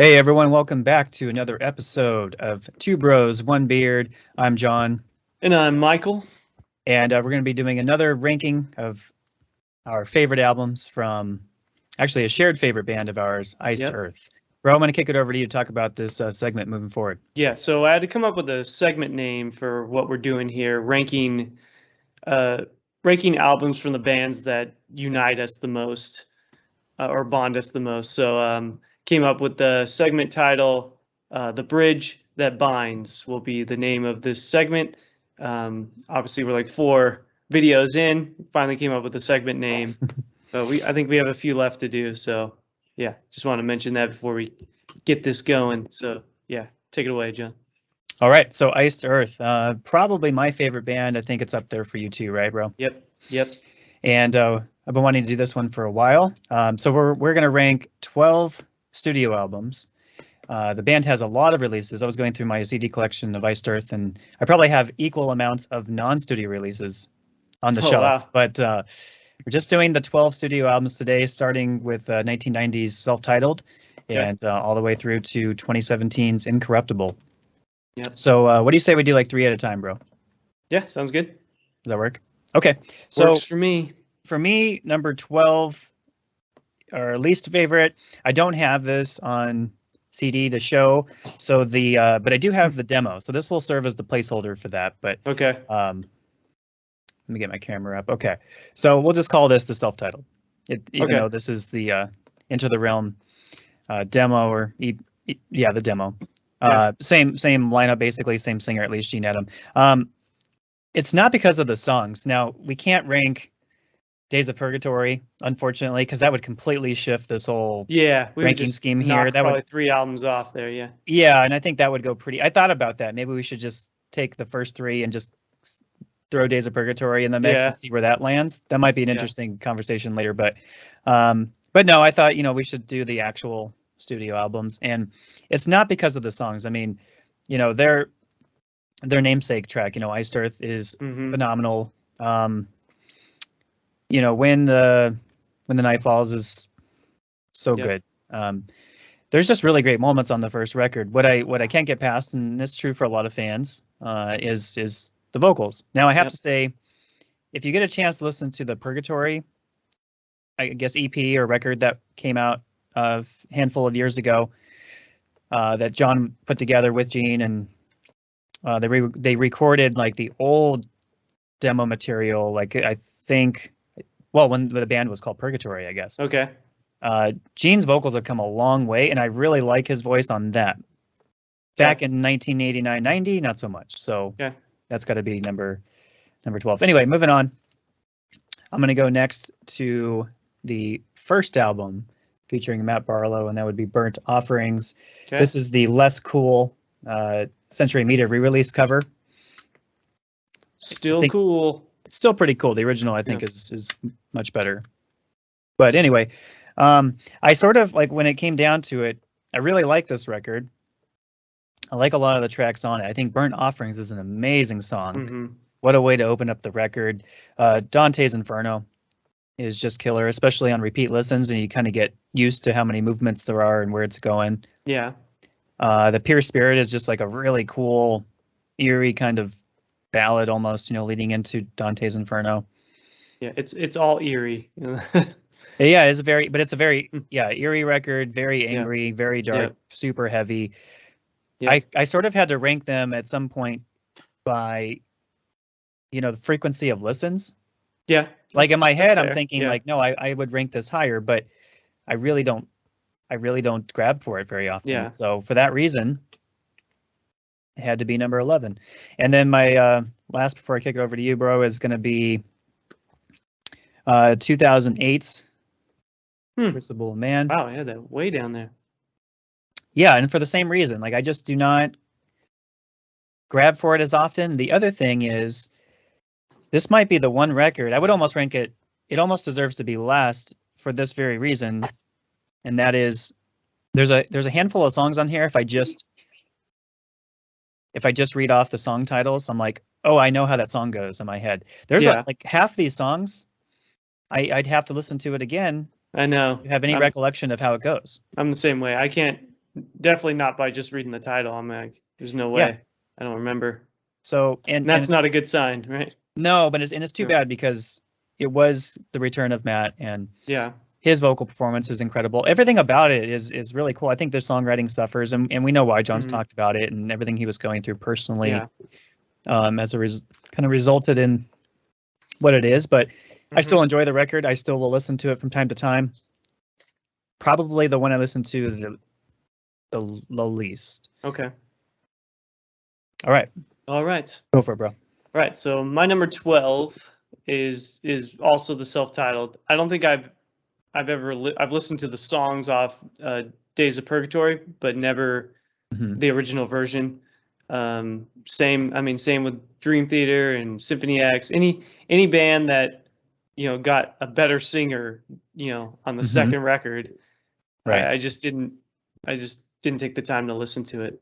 Hey everyone, welcome back to another episode of Two Bros, One Beard. I'm John, And I'm Michael. and we're going to be doing another ranking of our favorite albums from actually a shared favorite band of ours, Iced Yep. Earth. Bro, I'm going to kick it over to you to talk about this segment moving forward. Yeah, so I had to come up with a segment name for what we're doing here, ranking albums from the bands that unite us the most or bond us the most. So came up with the segment title, The Bridge That Binds will be the name of this segment. Obviously, we're like 4 videos in, finally came up with a segment name, but I think we have a few left to do. So yeah, just want to mention that before we get this going. So yeah, take it away, John. All right, so Iced Earth, probably my favorite band. I think it's up there for you too, right, bro? Yep. And I've been wanting to do this one for a while. So we're going to rank 12 studio albums. The band has a lot of releases. I was going through my CD collection of Iced Earth, and I probably have equal amounts of non-studio releases on the shelf. Wow. But we're just doing the 12 studio albums today, starting with 1990's Self-Titled, Okay. and all the way through to 2017's Incorruptible. Yep. So what do you say we do like 3 at a time, bro? Yeah, sounds good. Does that work? Okay. So Works for me. for me, number 12, our least favorite. I don't have this on CD to show, so but I do have the demo, so this will serve as the placeholder for that. But Okay. let me get my camera up. Okay, so we'll just call this the self-titled, even though this is the Enter the Realm demo, or the demo. Yeah. Same lineup, basically, same singer, at least Gene Adam. It's not because of the songs. Now, we can't rank Days of Purgatory, unfortunately, because that would completely shift this whole ranking scheme here. That would 3 albums off there. Yeah. Yeah, and I think that would go pretty. I thought about that. Maybe we should just take the first 3 and just throw Days of Purgatory in the mix and see where that lands. That might be an interesting conversation later, but no, I thought we should do the actual studio albums, and it's not because of the songs. I mean, their namesake track, Iced Earth, is phenomenal. When the night falls is so good. There's just really great moments on the first record. What I can't get past, and this is true for a lot of fans, is the vocals. Now I have to say, if you get a chance to listen to the Purgatory, I guess EP or record that came out a handful of years ago, that John put together with Gene, and they recorded like the old demo material, like I think. Well, when the band was called Purgatory, I guess. Okay. Gene's vocals have come a long way, and I really like his voice on that. Back in 1989-90, not so much. So that's got to be number 12. Anyway, moving on. I'm going to go next to the first album featuring Matt Barlow, and that would be Burnt Offerings. Okay. This is the less cool Century Media re-release cover. Still cool. It's still pretty cool. The original, I think, is much better. But anyway, I sort of, like, when it came down to it, I really like this record. I like a lot of the tracks on it. I think Burnt Offerings is an amazing song. What a way to open up the record. Dante's Inferno is just killer, especially on repeat listens, and you kind of get used to how many movements there are and where it's going. Yeah. The Pure Spirit is just like a really cool, eerie kind of ballad almost, leading into Dante's Inferno. Yeah, it's all eerie. Yeah, it's a very eerie record, very angry, very dark, super heavy. Yeah. I sort of had to rank them at some point by the frequency of listens. Yeah. Like in my head, I'm thinking like, no, I would rank this higher, but I really don't grab for it very often. Yeah. So for that reason, it had to be number 11. And then my last, before I kick it over to you, bro, is going to be 2008's Crucible of Man. Wow, I had that way down there. Yeah, and for the same reason, like I just do not grab for it as often. The other thing is, this might be the one record I would almost rank it. It almost deserves to be last for this very reason, and that is there's a handful of songs on here. If I just read off the song titles, I'm like, oh, I know how that song goes in my head. There's like half these songs, I'd have to listen to it again. I know. You have any recollection of how it goes? I'm the same way. I can't definitely not by just reading the title. I'm like, there's no way. Yeah. I don't remember. So And that's not a good sign, right? No, but it's too Yeah. bad because it was the return of Matt, and Yeah. his vocal performance is incredible. Everything about it is really cool. I think the songwriting suffers, and we know why. John's talked about it and everything he was going through personally. Yeah. As a kind of resulted in what it is, but I still enjoy the record. I still will listen to it from time to time. Probably the one I listen to the least. Okay. All right. All right. Go for it, bro. All right. So my number 12 is also the self-titled. I don't think I've listened to the songs off Days of Purgatory, but never the original version. Same with Dream Theater and Symphony X. Any band that got a better singer on the second record. Right. I just didn't take the time to listen to it.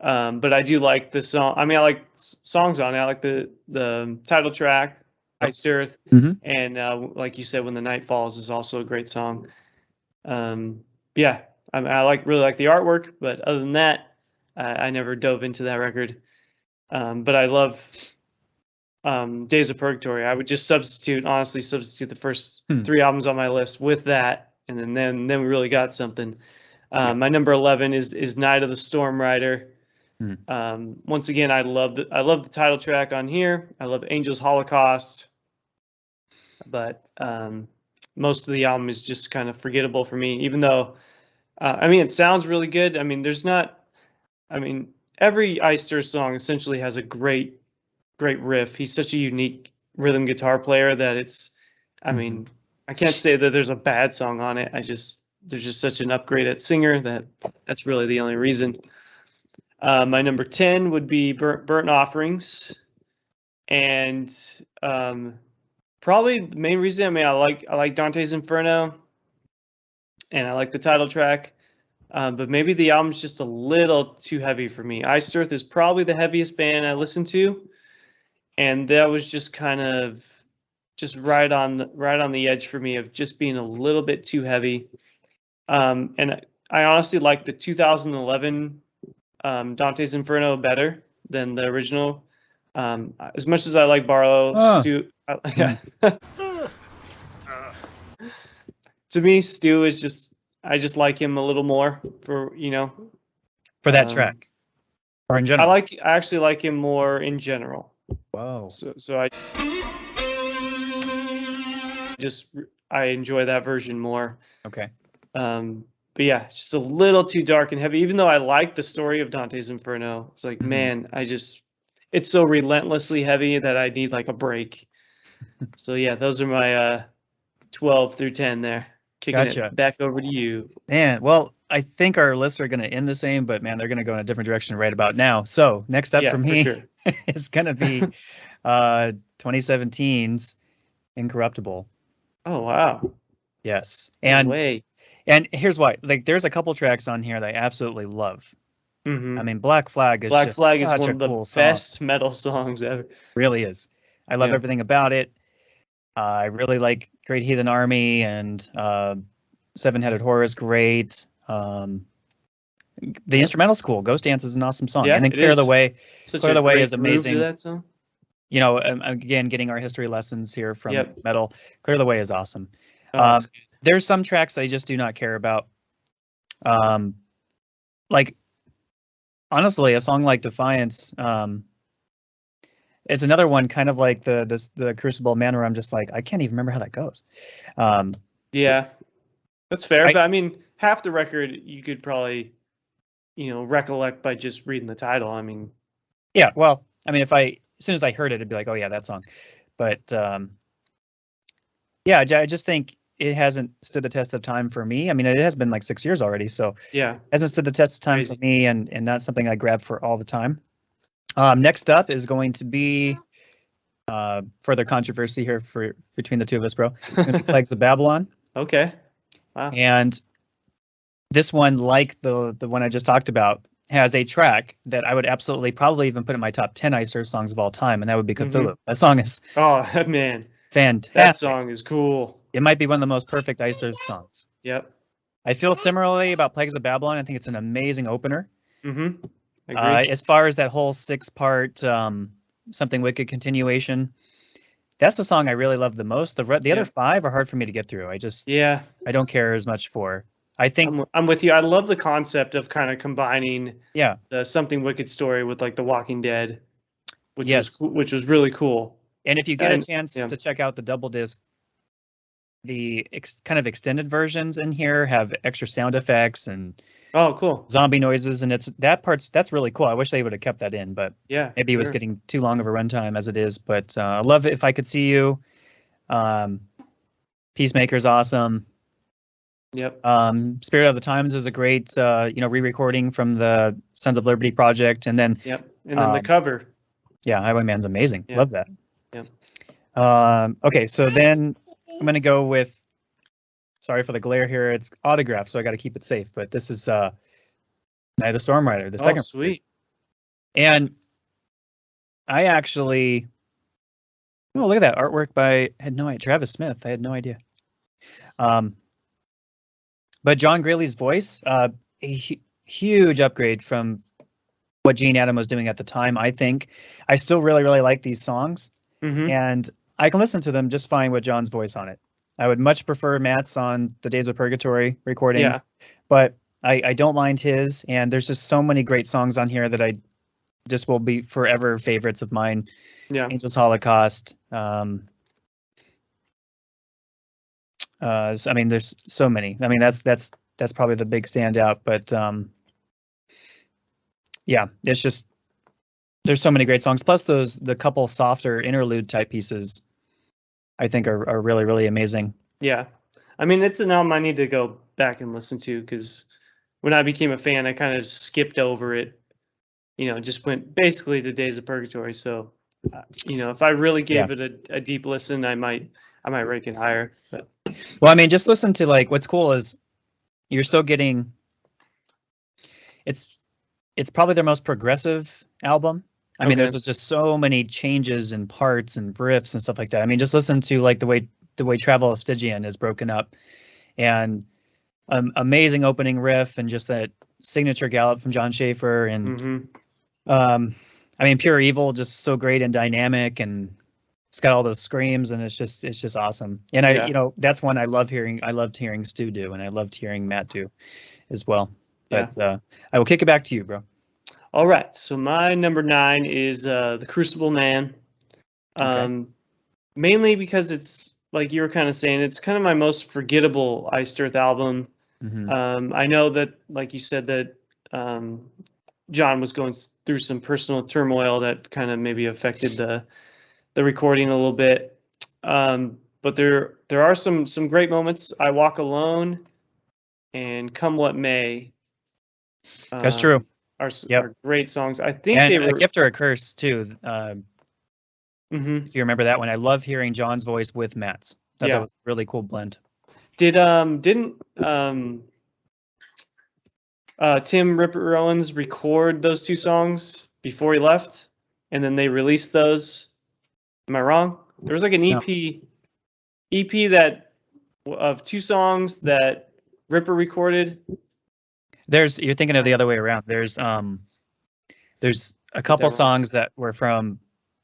But I do like the song. I mean, I like songs on it. I like the title track, Iced Earth, and like you said, When the Night Falls is also a great song. Yeah, I really like the artwork, but other than that, I never dove into that record. But I love Days of Purgatory. I would just honestly substitute the first 3 albums on my list with that, and then we really got something. My number 11 is Night of the Storm Rider. Once again, I love the title track on here. I love Angels Holocaust, but most of the album is just kind of forgettable for me. Even though, it sounds really good. Every Iced Earth song essentially has a great riff. He's such a unique rhythm guitar player that it's. I can't say that there's a bad song on it. There's just such an upgrade at singer that's really the only reason. My number 10 would be Burnt Offerings, and probably the main reason. I like Dante's Inferno, and I like the title track, but maybe the album's just a little too heavy for me. Iced Earth is probably the heaviest band I listen to, and that was just kind of just right on the edge for me of just being a little bit too heavy. And I honestly like the 2011 Dante's Inferno better than the original. As much as I like Barlow, Stu, to me, Stu is just, I just like him a little more for that track, or in general. I actually like him more in general. Wow. So I enjoy that version more. Okay. But yeah, just a little too dark and heavy, even though I like the story of Dante's Inferno. It's like, man, it's so relentlessly heavy that I need like a break. So yeah, those are my 12 through 10 there. Kicking it back over to you. Man, well, I think our lists are going to end the same, but man, they're going to go in a different direction right about now. So next up for me is going to be 2017's Incorruptible. Oh, wow. Yes. And here's why. Like, there's a couple tracks on here that I absolutely love. Mm-hmm. Black Flag is one of the cool best metal songs ever. Really is. I love everything about it. I really like Great Heathen Army, and Seven-Headed Horror is great. The instrumental's cool. Ghost Dance is an awesome song. Yeah, and then Clear the Way. Clear the Way is amazing. That song. Again, getting our history lessons here from metal. Clear the Way is awesome. There's some tracks I just do not care about. Like, honestly, a song like Defiance, it's another one kind of like the Crucible Man, where I'm just like, I can't even remember how that goes. Yeah, that's fair. But half the record you could probably, recollect by just reading the title. Yeah, well, as soon as I heard it, it'd be like, oh yeah, that song. But yeah, I just think it hasn't stood the test of time for me. It has been like 6 years already, so yeah, it hasn't stood the test of time for me, and not something I grab for all the time. Next up is going to be further controversy here between the two of us, bro. Plagues of Babylon. Okay. Wow. And this one, like the one I just talked about, has a track that I would absolutely probably even put in my top 10 Iced Earth songs of all time, and that would be Cthulhu. Mm-hmm. That song is man, fantastic. That song is cool. It might be one of the most perfect Iced Earth songs. Yep. I feel similarly about Plagues of Babylon. I think it's an amazing opener. Mm-hmm. Agreed. As far as that whole 6-part Something Wicked continuation, that's the song I really love the most. The other 5 are hard for me to get through. I don't care as much for. I think I'm with you. I love the concept of kind of combining the Something Wicked story with like The Walking Dead, which was really cool. And if you get a chance to check out the double disc, the kind of extended versions in here have extra sound effects and cool zombie noises, and that's really cool. I wish they would have kept that in, but maybe it was getting too long of a runtime as it is. But I love it. If I Could See You, Peacemaker's awesome. Yep. Spirit of the Times is a great re-recording from the Sons of Liberty project, and then and then the cover. Yeah, Highwayman's amazing. Love that. Yeah. Okay, so then I'm gonna go with. Sorry for the glare here. It's Autograph, so I got to keep it safe. But this is Night of the Storm Rider, the second. Sweet. And I actually, look at that artwork by Travis Smith. I had no idea. But John Greeley's voice, a huge upgrade from what Gene Adam was doing at the time. I think I still really, really like these songs, and I can listen to them just fine with John's voice on it. I would much prefer Matt's on the Days of Purgatory recordings, but I don't mind his. And there's just so many great songs on here that I just will be forever favorites of mine. Yeah, Angels Holocaust. I mean, there's so many. I mean, that's probably the big standout. But it's just there's so many great songs. Plus the couple softer interlude type pieces, I think are really, really amazing. Yeah. I mean, it's an album I need to go back and listen to, because when I became a fan, I kind of skipped over it, just went basically to Days of Purgatory. So, if I really gave it a deep listen, I might rank it higher. But. Well, I mean, just listen to what's cool is you're still getting, it's probably their most progressive album. I mean, there's just so many changes and parts and riffs and stuff like that. I mean, just listen to the way Travel of Stygian is broken up, and amazing opening riff, and just that signature gallop from John Schaefer, and I mean, Pure Evil, just so great and dynamic, and it's got all those screams, and it's just awesome. And that's one I loved hearing Stu do, and I loved hearing Matt do as well. But I will kick it back to you, bro. All right, so my number 9 is The Crucible Man. Mainly because it's, like you were kind of saying, it's kind of my most forgettable Iced Earth album. I know that, like you said, that John was going through some personal turmoil that kind of maybe affected the recording a little bit. But there are some great moments. I Walk Alone and Come What May. That's true. Are great songs. I think and they were A Gift or a Curse too. If you remember that one, I love hearing John's voice with Matt's. That was a really cool blend. Didn't Tim Ripper Owens record those 2 songs before he left, and then they released those? Am I wrong? There was like an EP that of 2 songs that Ripper recorded. You're thinking of the other way around. There's a couple songs that were from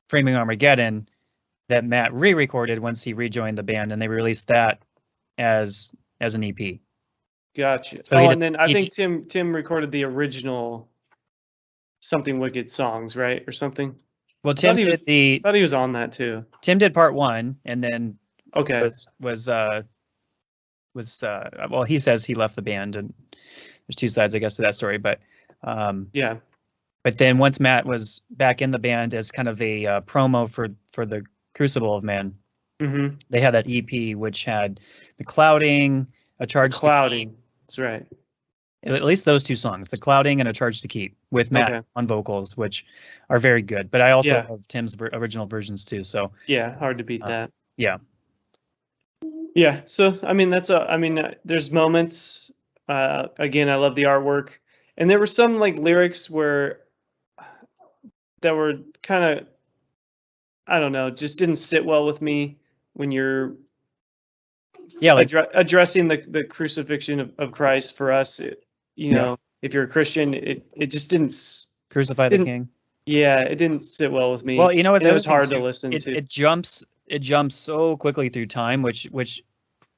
Framing Armageddon that Matt re-recorded once he rejoined the band, and they released that as an EP. Gotcha. So and then I think Tim recorded the original Something Wicked songs, right, or something. Well, Tim did I thought he was on that too. Tim did part 1, and then well, he says he left the band, and there's 2 sides, I guess, to that story. But But then once Matt was back in the band as kind of a promo for the Crucible of Man, they had that EP which had The Clouding, A Charge to Keep. That's right. At least those 2 songs, The Clouding and A Charge to Keep, with Matt on vocals, which are very good. But I also have Tim's original versions too. So hard to beat that. Yeah. So I mean, there's moments. Again, I love the artwork, and there were some lyrics that were kind of, I don't know, just didn't sit well with me when you're Yeah, like addressing the crucifixion of Christ for us. You know, if you're a Christian, it just Crucify the King. Yeah, it didn't sit well with me. Well, you know what? It was hard to listen to. It jumps so quickly through time, which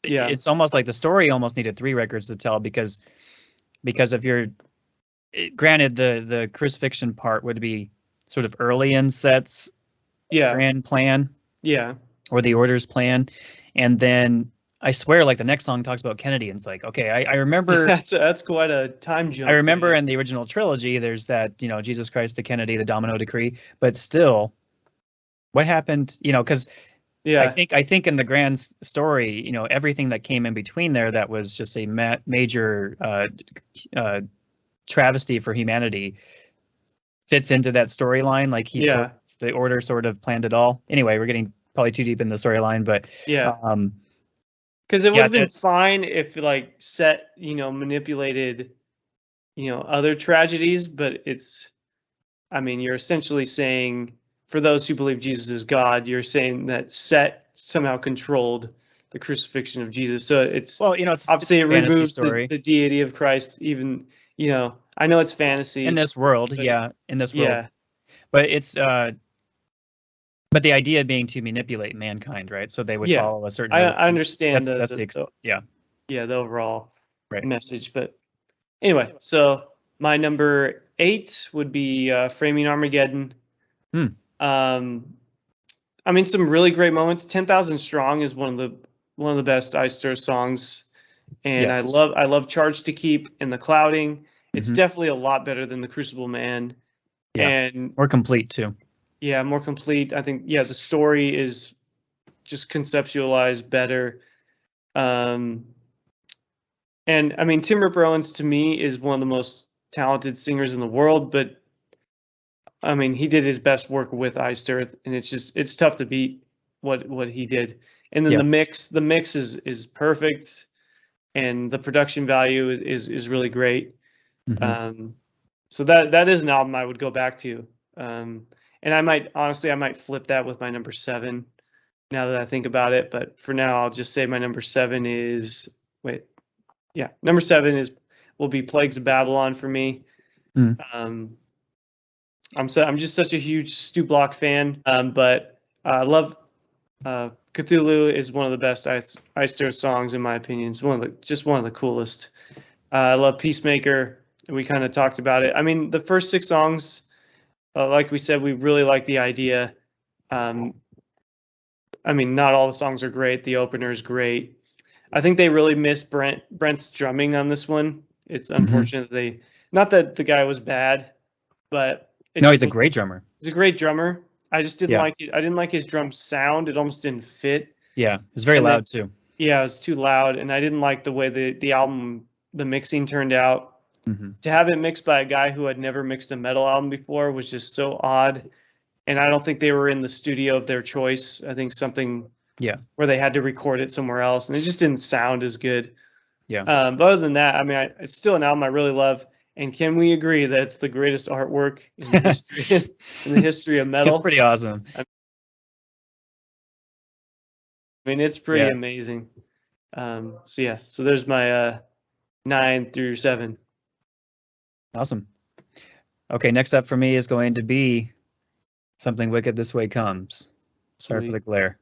yeah, it's almost like the story almost needed 3 records to tell, because if you're granted, the crucifixion part would be sort of early in Set's grand plan, or the Order's plan, and then I swear, like, the next song talks about Kennedy, and it's like, okay, I remember that's quite a time jump. I remember in the original trilogy, there's that, you know, Jesus Christ to Kennedy, the Domino Decree, but still, what happened? You know, because I think in the grand story, you know, everything that came in between there that was just a major travesty for humanity fits into that storyline. Like the Order sort of planned it all. Anyway, we're getting probably too deep in the storyline, but because it would have been fine if, like, Set, you know, manipulated, you know, other tragedies, but I mean, you're essentially saying, for those who believe Jesus is God, you're saying that Set somehow controlled the crucifixion of Jesus. So it's, well, you know, obviously it removes the deity of Christ. Even, you know, I know it's fantasy in this world, but, in this world, but it's but the idea being to manipulate mankind, right? So they would follow a certain. I understand. That's the overall message. But anyway, so my number 8 would be Framing Armageddon. I mean, some really great moments. 10,000 Strong is one of the best Iced Earth songs, and I love Charge to Keep and The Clouding. It's definitely a lot better than The Crucible Man. And more complete too. Yeah, more complete. I think, the story is just conceptualized better. And I mean, Tim Ripper Owens, to me, is one of the most talented singers in the world, but I mean, he did his best work with Iced Earth, and it's tough to beat what he did. And then the mix is perfect, and the production value is really great. So that is an album I would go back to. And I might flip that with my number 7 now that I think about it. But for now, I'll just say my number 7 number 7 will be Plagues of Babylon for me. I'm just such a huge Stu Block fan, but I love Cthulhu is one of the best Iced Earth songs, in my opinion. It's one of the coolest. I love Peacemaker. We kind of talked about it. I mean, the first 6 songs, like we said, we really like the idea. I mean, not all the songs are great. The opener is great. I think they really missed Brent's drumming on this one. It's unfortunate not that the guy was bad, but he's a great drummer. He's a great drummer. I just didn't like it. I didn't like his drum sound. It almost didn't fit. Yeah, it was very loud too. Yeah, it was too loud, and I didn't like the way the album, the mixing turned out. To have it mixed by a guy who had never mixed a metal album before was just so odd. And I don't think they were in the studio of their choice. I think something where they had to record it somewhere else, and it just didn't sound as good. But other than that, I mean, it's still an album I really love. And can we agree that it's the greatest artwork in the history of metal? It's pretty awesome. I mean, it's pretty amazing. So there's my 9 through 7. Awesome. Okay, next up for me is going to be Something Wicked This Way Comes. Sorry for the glare.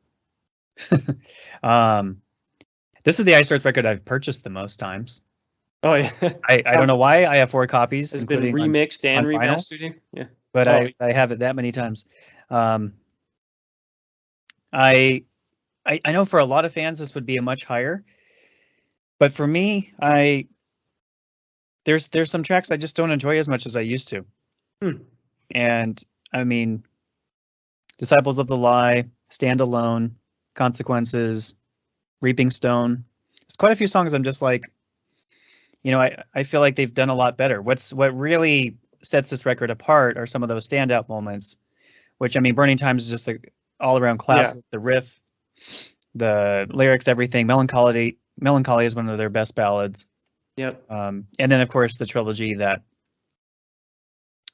This is the Iced Earth record I've purchased the most times. Oh yeah. I don't know why. I have 4 copies. It's been remixed and remastered. Yeah. But I have it that many times. I know for a lot of fans this would be a much higher, but for me, there's some tracks I just don't enjoy as much as I used to. And I mean, Disciples of the Lie, Stand Alone, Consequences, Reaping Stone. There's quite a few songs I'm just like, you know, I feel like they've done a lot better. What really sets this record apart are some of those standout moments, which, I mean, Burning Times is just like all around classic. The riff, the lyrics, everything. Melancholy is one of their best ballads. And then of course the trilogy that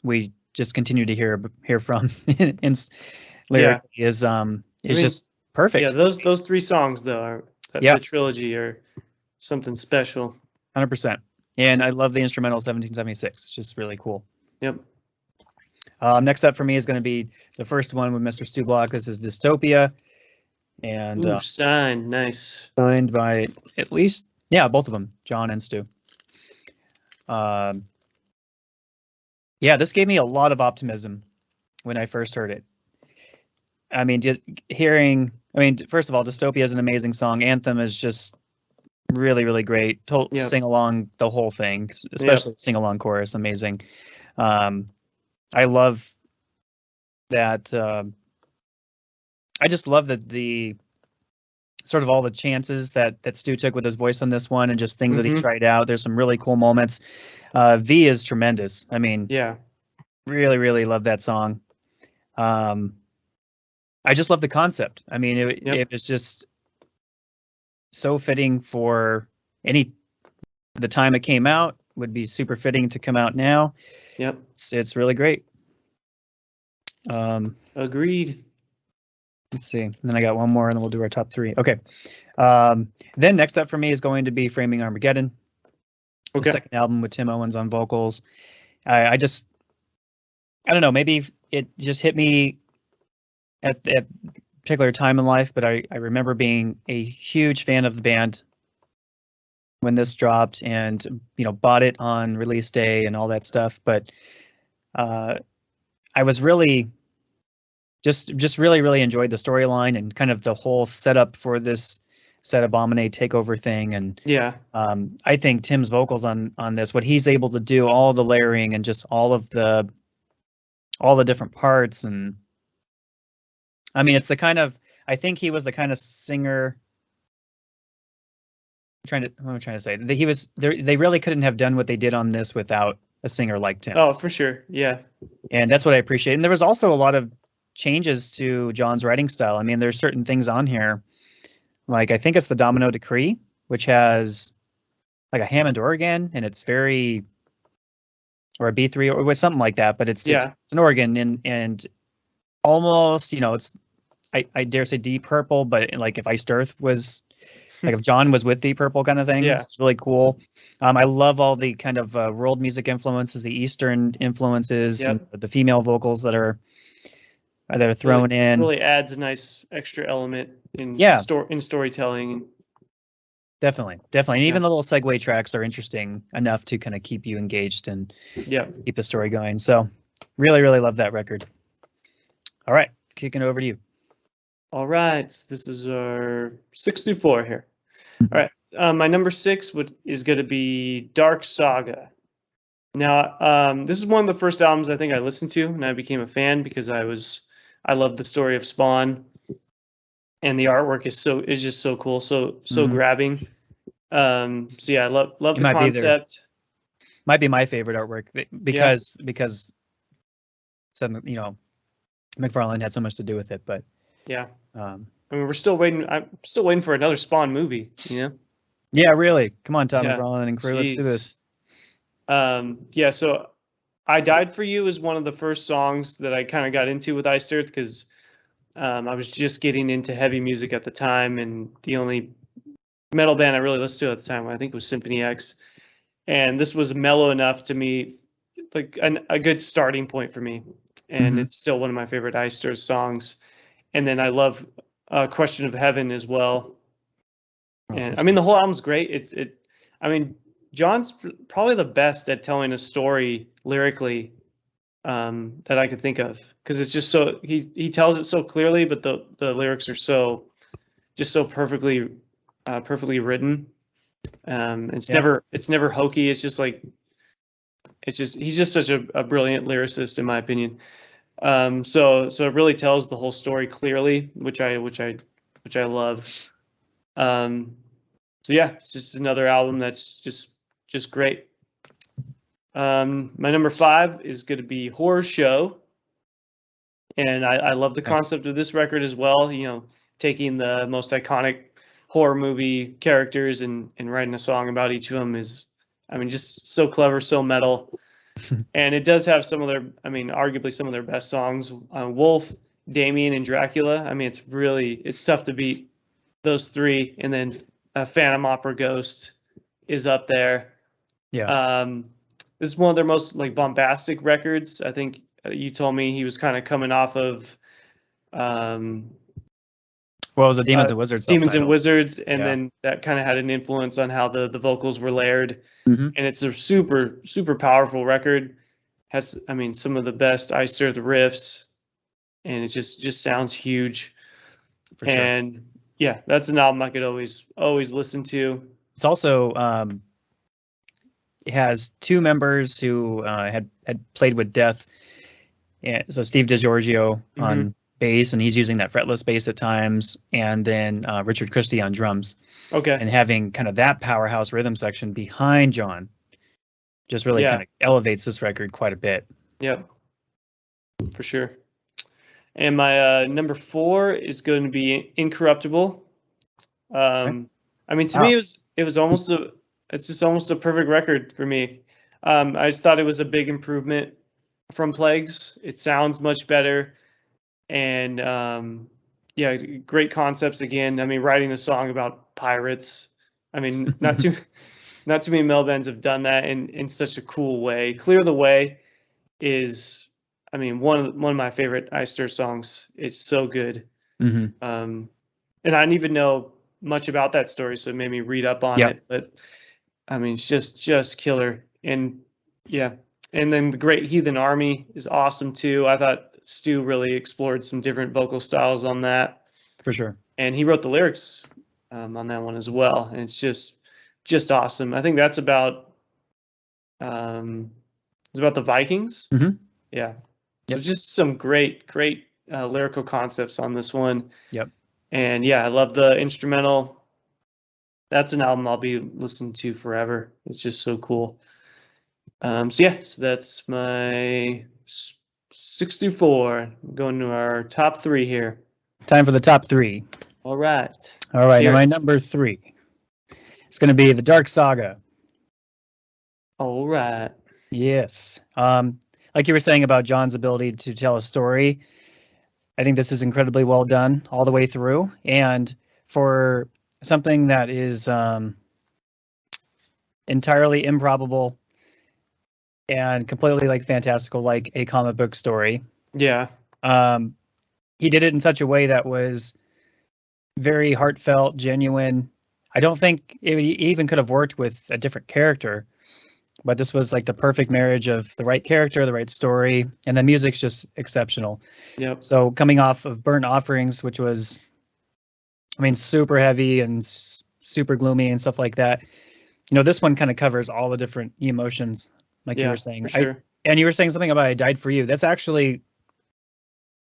we just continue to hear from in lyrically is just perfect. Yeah, those 3 songs though Yeah. the trilogy are something special. 100%. And I love the instrumental 1776. It's just really cool. Yep. Next up for me is going to be the first one with Mr. Stu Block. This is Dystopia. And Ooh, signed. Nice. signed by at least, yeah, both of them, John and Stu. Yeah, this gave me a lot of optimism when I first heard it. I mean, just hearing, first of all, Dystopia is an amazing song. Anthem is just really, really great. Yep. Sing along the whole thing, especially sing along chorus, amazing. I love that. I just love that the sort of all the chances that Stu took with his voice on this one, and just things that he tried out. There's some really cool moments. V is tremendous. I mean, yeah, really, really love that song. I just love the concept. I mean, it was just so fitting for the time it came out. Would be super fitting to come out now. Yep, it's really great. Agreed. Let's see. And then I got one more, and then we'll do our top three. Okay. Then next up for me is going to be Framing Armageddon. Okay. The second album with Tim Owens on vocals. I don't know. Maybe it just hit me at a particular time in life, but I remember being a huge fan of the band when this dropped, and bought it on release day and all that stuff. But I was really just really enjoyed the storyline and kind of the whole setup for this Set Abominate takeover thing. And yeah, I think Tim's vocals on this, what he's able to do, all the layering and just all the different parts. And I mean, it's the kind of, I think he was the kind of singer. What am I trying to say? That he was there. They really couldn't have done what they did on this without a singer like Tim. Oh, for sure. Yeah. And that's what I appreciate. And there was also a lot of changes to John's writing style. I mean, there's certain things on here, like I think it's the Domino Decree, which has like a Hammond organ, and it's very, or a B3 or something like that. But it's an organ, and almost, it's I dare say Deep Purple, but like if Iced Earth was, like if John was with Deep Purple kind of thing. Yeah. It's really cool. I love all the kind of world music influences, the Eastern influences, and the female vocals that are thrown in. Really adds a nice extra element in storytelling. Definitely. And even the little segue tracks are interesting enough to kind of keep you engaged and keep the story going. So really love that record. All right, kicking it over to you. All right, this is our 64 here. All right, my number 6 is going to be Dark Saga. Now, this is one of the first albums I think I listened to, and I became a fan because I love the story of Spawn, and the artwork is just so cool, so grabbing. So yeah, I love the concept. Might be my favorite artwork because some McFarlane had so much to do with it, but yeah. I mean, we're still waiting. I'm still waiting for another Spawn movie. Yeah, really. Come on, Todd McFarlane and crew. Let's do this. Yeah. So, I Died for You is one of the first songs that I kind of got into with Iced Earth because I was just getting into heavy music at the time, and the only metal band I really listened to at the time, I think, was Symphony X, and this was mellow enough to me, like a good starting point for me, and it's still one of my favorite Iced Earth songs. And then I love Question of Heaven as well. And I mean, the whole album's great. I mean, John's probably the best at telling a story lyrically that I could think of, because it's just so he tells it so clearly, but the lyrics are so perfectly written. It's never hokey. It's just like he's just such a brilliant lyricist, in my opinion. So it really tells the whole story clearly, which I love. So yeah, it's just another album that's just great. My number 5 is going to be Horror Show, and I love the concept of this record as well. Taking the most iconic horror movie characters and writing a song about each of them is, I mean, just so clever, so metal. And it does have arguably some of their best songs. Wolf, Damien, and Dracula. I mean, it's tough to beat those three, and then Phantom Opera Ghost is up there. Yeah. This is one of their most like bombastic records. I think you told me he was kind of coming off of Well, it was the Demons and Wizards. Demons and self-titled. Wizards, and Yeah. then that kind of had an influence on how the vocals were layered. Mhm. And it's a super powerful record. Has, I mean, some of the best Iced Earth riffs, and it just sounds huge. For sure. And yeah, that's an album I could always listen to. It's also it has two members who had played with Death. And so Steve DiGiorgio on bass, and he's using that fretless bass at times, and then Richard Christie on drums. Okay. And having kind of that powerhouse rhythm section behind John just really kind of elevates this record quite a bit. Yep, for sure. And my number 4 is going to be Incorruptible. I mean, to me, it's just almost a perfect record for me. I just thought it was a big improvement from Plagues. It sounds much better, and yeah, great concepts again. I mean, writing a song about pirates. I mean, not too many male bands have done that in such a cool way. Clear the Way is, I mean, one of my favorite Iced Earth songs. It's so good. And I didn't even know much about that story, so it made me read up on it. But I mean, it's just killer. And yeah, and then The Great Heathen Army is awesome too. I thought Stu really explored some different vocal styles on that. For sure. And he wrote the lyrics on that one as well. And it's just awesome. I think that's about it's about the Vikings. Yeah. So just some great lyrical concepts on this one. Yep. And yeah, I love the instrumental. That's an album I'll be listening to forever. It's just so cool. So yeah, so that's my 6 through 4. Going to our top 3 here. Time for the top 3. All right. All right. Now my number 3. It's going to be The Dark Saga. All right. Yes. Like you were saying about John's ability to tell a story, I think this is incredibly well done all the way through. And for something that is entirely improbable and completely like fantastical, like a comic book story. Yeah. He did it in such a way that was very heartfelt, genuine. I don't think it even could have worked with a different character, but this was like the perfect marriage of the right character, the right story, and the music's just exceptional. Yep. So coming off of Burnt Offerings, which was, I mean, super heavy and super gloomy and stuff like that, you know, this one kind of covers all the different emotions, like you were saying. For sure. And you were saying something about I Died for You. That's actually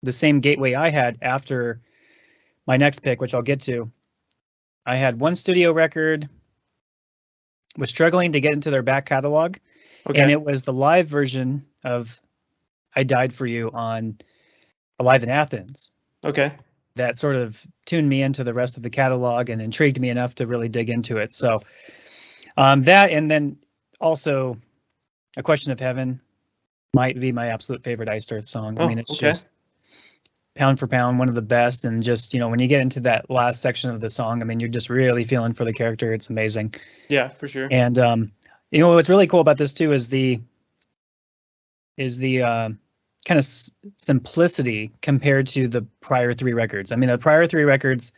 the same gateway I had after my next pick, which I'll get to. I had one studio record, was struggling to get into their back catalog, and it was the live version of I Died for You on Alive in Athens. Okay. That sort of tuned me into the rest of the catalog and intrigued me enough to really dig into it. So that, and then also A Question of Heaven might be my absolute favorite Iced Earth song. I mean, it's just pound for pound, one of the best. And just, you know, when you get into that last section of the song, I mean, you're just really feeling for the character. It's amazing. Yeah, for sure. And, you know, what's really cool about this too is the kind of simplicity compared to the prior 3 records. I mean, the prior 3 records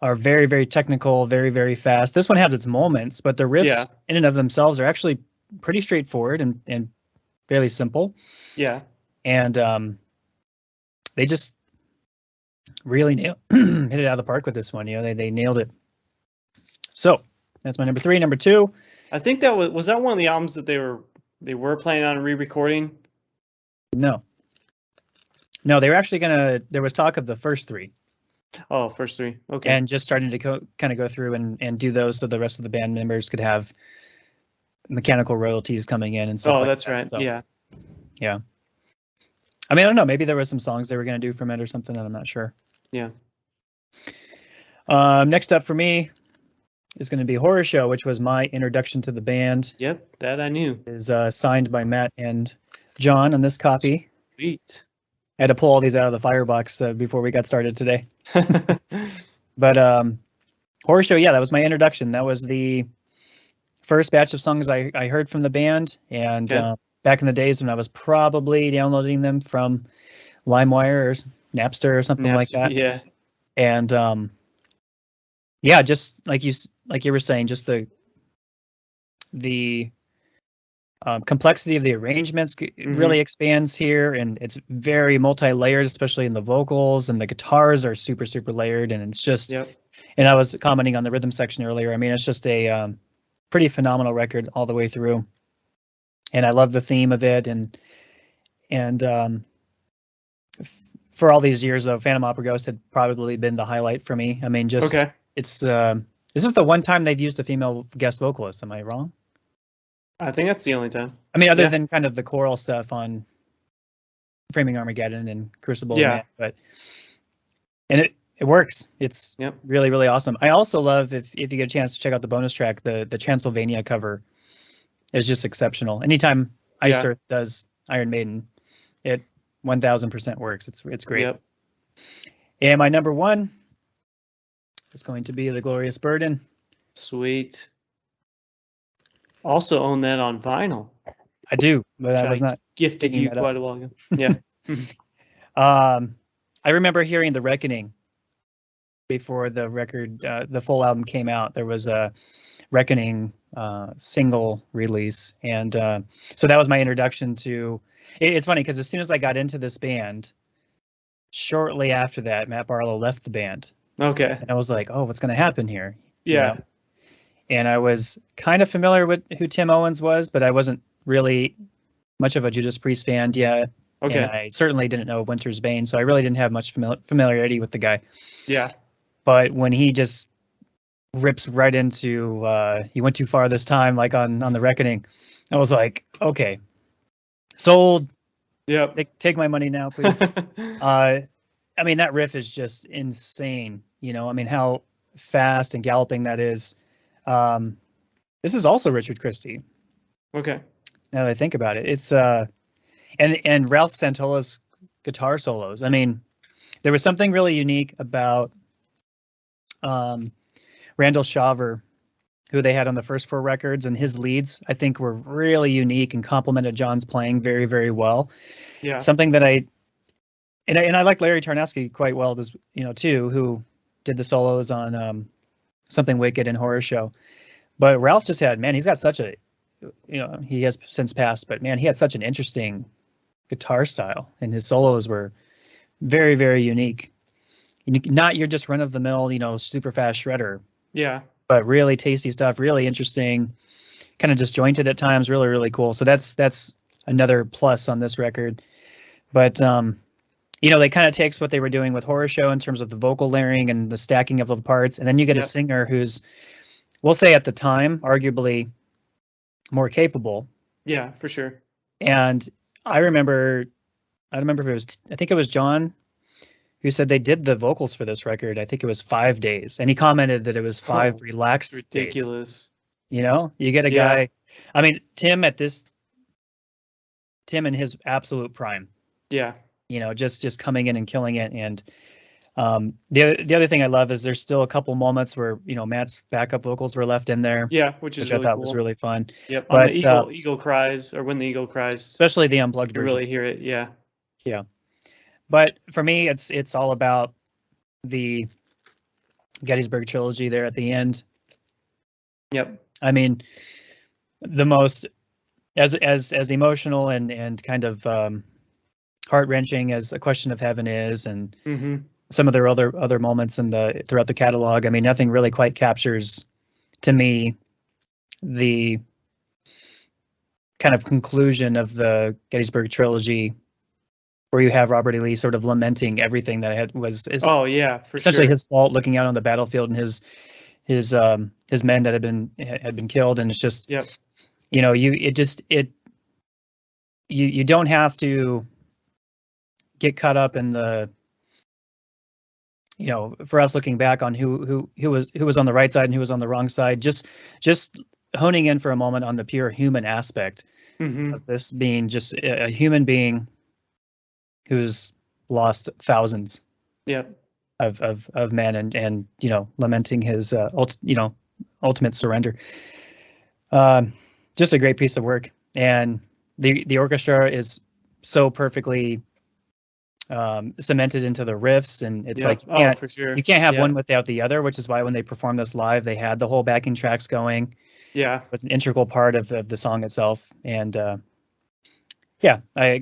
are very, very technical, very, very fast. This one has its moments, but the riffs in and of themselves are actually pretty straightforward and fairly simple. Yeah. And they just really hit it out of the park with this one. You know, they nailed it. So that's my number 3. Number 2. I think that was that one of the albums that they were planning on re-recording. No, they were actually there was talk of the first 3. Oh, first 3. Okay. And just starting to kind of go through and do those so the rest of the band members could have mechanical royalties coming in and stuff. Oh, that's right. So, yeah. Yeah. I mean, I don't know. Maybe there were some songs they were going to do from it or something, and I'm not sure. Yeah. Next up for me is going to be Horror Show, which was my introduction to the band. Yep, that I knew. Is signed by Matt and John on this copy. Sweet. I had to pull all these out of the firebox before we got started today. But Horror Show, yeah, that was my introduction. That was the first batch of songs I heard from the band, and Okay. back in the days when I was probably downloading them from LimeWire or Napster or something like that. Yeah. And yeah, just like you were saying, just the complexity of the arrangements really expands here, and it's very multi-layered, especially in the vocals, and the guitars are super layered, and it's just. Yep. And I was commenting on the rhythm section earlier. I mean, it's just a pretty phenomenal record all the way through, and I love the theme of it, and for all these years though, Phantom Opera Ghost had probably been the highlight for me. I mean, just it's this is the one time they've used a female guest vocalist. Am I wrong? I think that's the only time. I mean, other than kind of the choral stuff on Framing Armageddon and Crucible, Yeah. and it works. It's really awesome. I also love if you get a chance to check out the bonus track, the Transylvania cover is just exceptional. Anytime Iced Earth does Iron Maiden, it 1000% works. It's great. Yep. And my number one is going to be The Glorious Burden. Sweet. Also own that on vinyl. I do, but I was not gifted you quite a while ago. Yeah. I remember hearing The Reckoning before the record, the full album came out. There was a Reckoning single release, and so that was my introduction to. It's funny because as soon as I got into this band, shortly after that, Matt Barlow left the band. Okay. And I was like, oh, what's going to happen here? Yeah. You know? And I was kind of familiar with who Tim Owens was, but I wasn't really much of a Judas Priest fan yet. Okay. And I certainly didn't know of Winter's Bane, so I really didn't have much familiarity with the guy. Yeah. But when he just rips right into "You Went Too Far This Time," like on The Reckoning, I was like, okay, sold. Yep. Take my money now, please. I mean, that riff is just insane. You know, I mean, how fast and galloping that is. This is also Richard Christie. Okay. Now that I think about it, it's and Ralph Santola's guitar solos. I mean, there was something really unique about Randall Shaver, who they had on the first 4 records, and his leads I think were really unique and complemented John's playing very, very well. Yeah. Something that I like Larry Tarnowski quite well, too, who did the solos on Something Wicked and Horror Show. But Ralph just had, man, he's got such a, he has since passed, but man, he had such an interesting guitar style, and his solos were very, very unique. Not your just run of the mill, super fast shredder. Yeah. But really tasty stuff, really interesting, kind of disjointed at times, really, really cool. So that's another plus on this record. But they kind of takes what they were doing with Horror Show in terms of the vocal layering and the stacking of the parts, and then you get a singer who's, we'll say at the time, arguably more capable. Yeah, for sure. And I remember if I think it was John who said they did the vocals for this record. I think it was 5 days, and he commented that it was 5 relaxed ridiculous days. You get a guy. I mean, Tim in his absolute prime. Yeah. Just coming in and killing it. And the other thing I love is there's still a couple moments where Matt's backup vocals were left in there. Yeah, which I thought was really fun. Yep. But, on the Eagle Cries, or When the Eagle Cries, especially the unplugged version. You really hear it. Yeah. Yeah. But for me, it's all about the Gettysburg Trilogy there at the end. Yep. I mean, the most as emotional and kind of heart-wrenching as A Question of Heaven is, and some of their other moments throughout the catalog. I mean, nothing really quite captures to me the kind of conclusion of the Gettysburg Trilogy, where you have Robert E. Lee sort of lamenting everything that was essentially his fault, looking out on the battlefield and his men that had been killed, and it's just you don't have to get caught up in the for us looking back on who was on the right side and who was on the wrong side, just honing in for a moment on the pure human aspect of this being just a human being who's lost thousands. Yep. of men, and lamenting his ultimate surrender. Just a great piece of work, and the orchestra is so perfectly cemented into the riffs, and it's like for sure. You can't have one without the other, which is why when they performed this live, they had the whole backing tracks going. Yeah, it was an integral part of the song itself, and I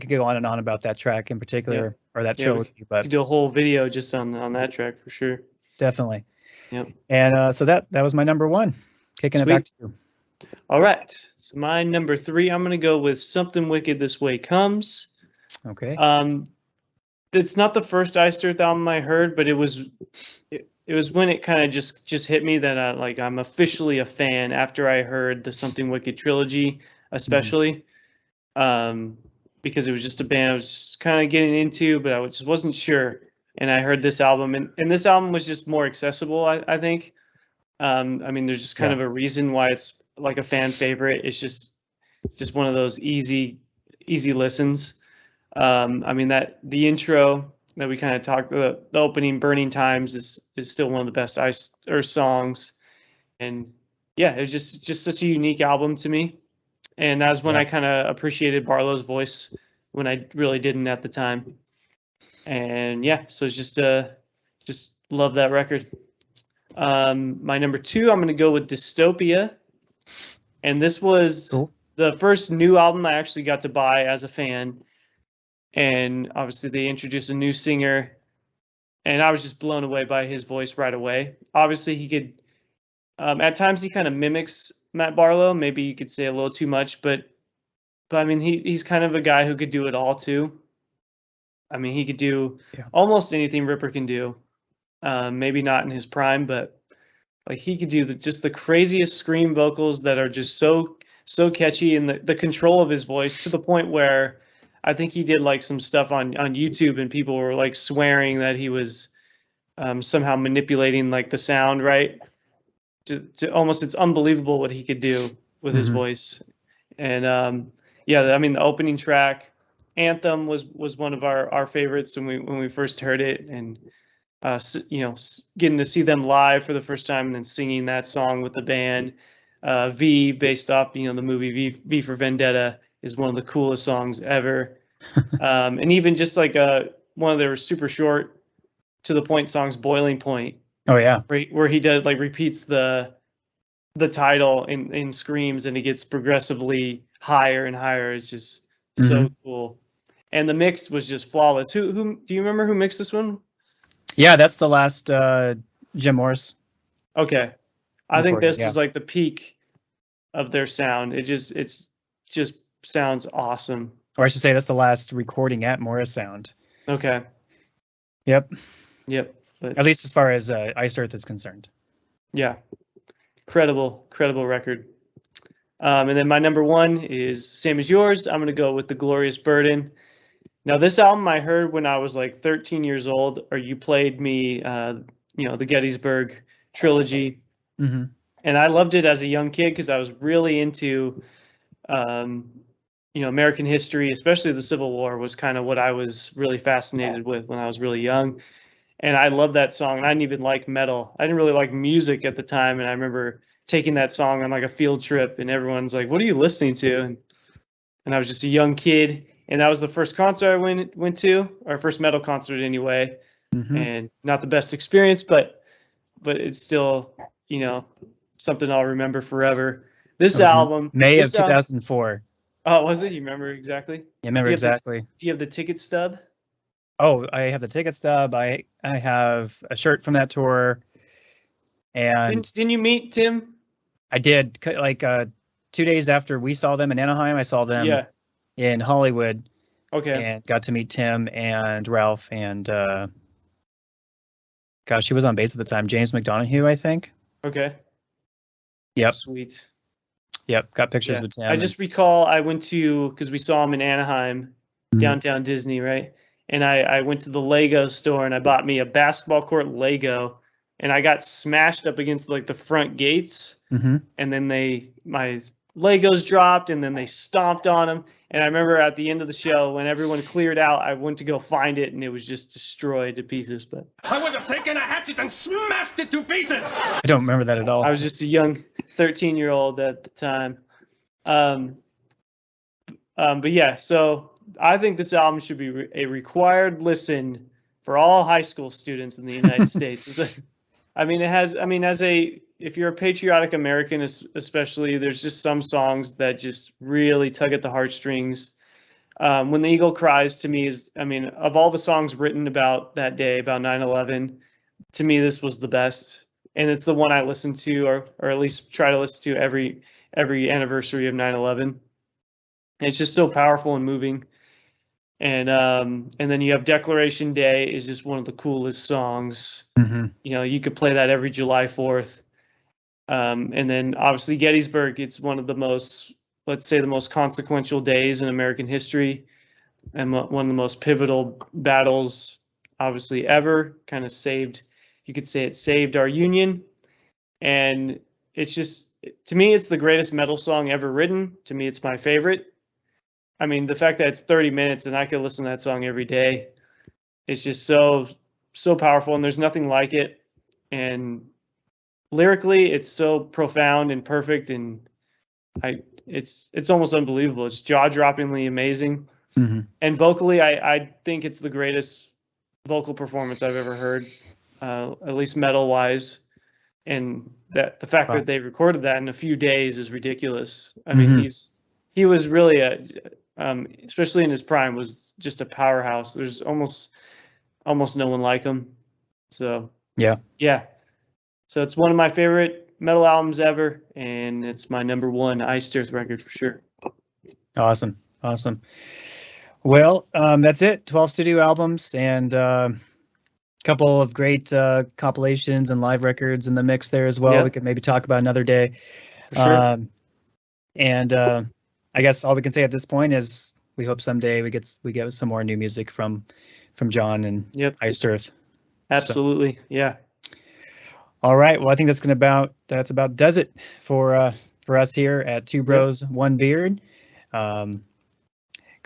could go on and on about that track in particular, or that trilogy. But you could do a whole video just on that track for sure. Definitely. Yep. And so that was my number one. Kicking Sweet. It back to you. All right. So my number 3, I'm gonna go with Something Wicked This Way Comes. Okay. It's not the first Iced Earth album I heard, but it was when it kind of just hit me that I'm officially a fan after I heard the Something Wicked trilogy, especially. Because it was just a band I was just kind of getting into, but I just wasn't sure. And I heard this album, and this album was just more accessible, I think. I mean, there's just kind of a reason why it's like a fan favorite. It's just one of those easy listens. I mean, that the intro that we kind of talked, the opening Burning Times is still one of the best Iced Earth songs. And yeah, it was just such a unique album to me. And that's when I kind of appreciated Barlow's voice when I really didn't at the time. And yeah, so it's just love that record. My number 2, I'm going to go with Dystopia. And this was the first new album I actually got to buy as a fan. And obviously they introduced a new singer, and I was just blown away by his voice right away. Obviously he could, at times he kind of mimics Matt Barlow. Maybe you could say a little too much, but I mean, he's kind of a guy who could do it all too. I mean, he could do almost anything Ripper can do. Maybe not in his prime, but like he could do just the craziest scream vocals that are just so catchy, and the control of his voice to the point where I think he did like some stuff on YouTube, and people were like swearing that he was somehow manipulating like the sound, right? To almost, it's unbelievable what he could do with his voice. And I mean, the opening track, Anthem, was one of our favorites when we first heard it, and getting to see them live for the first time and then singing that song with the band. V, based off the movie V for Vendetta, is one of the coolest songs ever. And even just like one of their super short to the point songs, Boiling Point. Oh yeah. Where he does like repeats the title in screams, and it gets progressively higher and higher. It's just so cool. And the mix was just flawless. Who do you remember who mixed this one? Yeah, that's the last Jim Morris. Okay. I think this is like the peak of their sound. It just sounds awesome. Or I should say that's the last recording at Morris Sound. Okay. Yep. But, at least as far as Iced Earth is concerned. Yeah. Credible record. And then my number 1 is same as yours. I'm going to go with The Glorious Burden. Now, this album I heard when I was like 13 years old, or you played me, the Gettysburg trilogy. Mm-hmm. And I loved it as a young kid because I was really into, American history, especially the Civil War, was kind of what I was really fascinated with when I was really young. And I loved that song. And I didn't even like metal. I didn't really like music at the time. And I remember taking that song on like a field trip, and everyone's like, "What are you listening to?" And I was just a young kid. And that was the first concert I went to, our first metal concert anyway. Mm-hmm. And not the best experience, but it's still, something I'll remember forever. This album, May of 2004. Oh, was it? You remember exactly? Yeah, I remember exactly. Do you have the ticket stub? Oh, I have the ticket stub. I have a shirt from that tour. And didn't you meet Tim? I did. Like 2 days after we saw them in Anaheim, I saw them in Hollywood. Okay. And got to meet Tim and Ralph and gosh, he was on bass at the time, James McDonough, I think. Okay. Yep. Sweet. Yep. Got pictures with Tim. I just recall I went to, because we saw him in Anaheim, downtown Disney, right? And I went to the Lego store and I bought me a basketball court Lego, and I got smashed up against like the front gates. Mm-hmm. And then my Legos dropped, and then they stomped on them. And I remember at the end of the show, when everyone cleared out, I went to go find it, and it was just destroyed to pieces. But I would have taken a hatchet and smashed it to pieces. I don't remember that at all. I was just a young 13-year-old at the time. But yeah, so I think this album should be a required listen for all high school students in the United States. If you're a patriotic American, especially, there's just some songs that just really tug at the heartstrings. When the Eagle Cries, to me, of all the songs written about that day, about 9/11, to me, this was the best. And it's the one I listen to, or at least try to listen to every anniversary of 9/11. It's just so powerful and moving. And then you have Declaration Day is just one of the coolest songs. Mm-hmm. You could play that every July 4th. And then obviously Gettysburg, it's one of the most, let's say, the most consequential days in American history, and one of the most pivotal battles, obviously, ever. Kind of saved, you could say it saved our Union. And it's just, to me, it's the greatest metal song ever written. To me, it's my favorite. The fact that it's 30 minutes and I could listen to that song every day, it's just so powerful, and there's nothing like it. And lyrically, it's so profound and perfect, and it's almost unbelievable. It's jaw-droppingly amazing. Mm-hmm. And vocally, I think it's the greatest vocal performance I've ever heard, at least metal-wise. And that the fact that they recorded that in a few days is ridiculous. He was really especially in his prime, was just a powerhouse. There's almost no one like him. So yeah. So it's one of my favorite metal albums ever, and it's my #1 Iced Earth record for sure. Awesome. Well, that's it. 12 studio albums and a couple of great compilations and live records in the mix there as well. Yep. We could maybe talk about another day. For sure. And I guess all we can say at this point is we hope someday we get some more new music from John and Iced Earth. Absolutely. So. Yeah. All right. Well, I think that's about does it for us here at Two Bros, One Beard. Go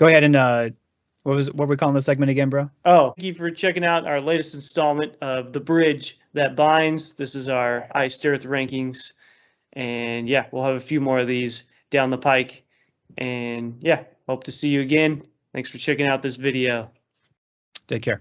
ahead and what were we calling this segment again, bro? Oh, thank you for checking out our latest installment of The Bridge That Binds. This is our Iced Earth rankings, and yeah, we'll have a few more of these down the pike. And yeah, hope to see you again. Thanks for checking out this video. Take care.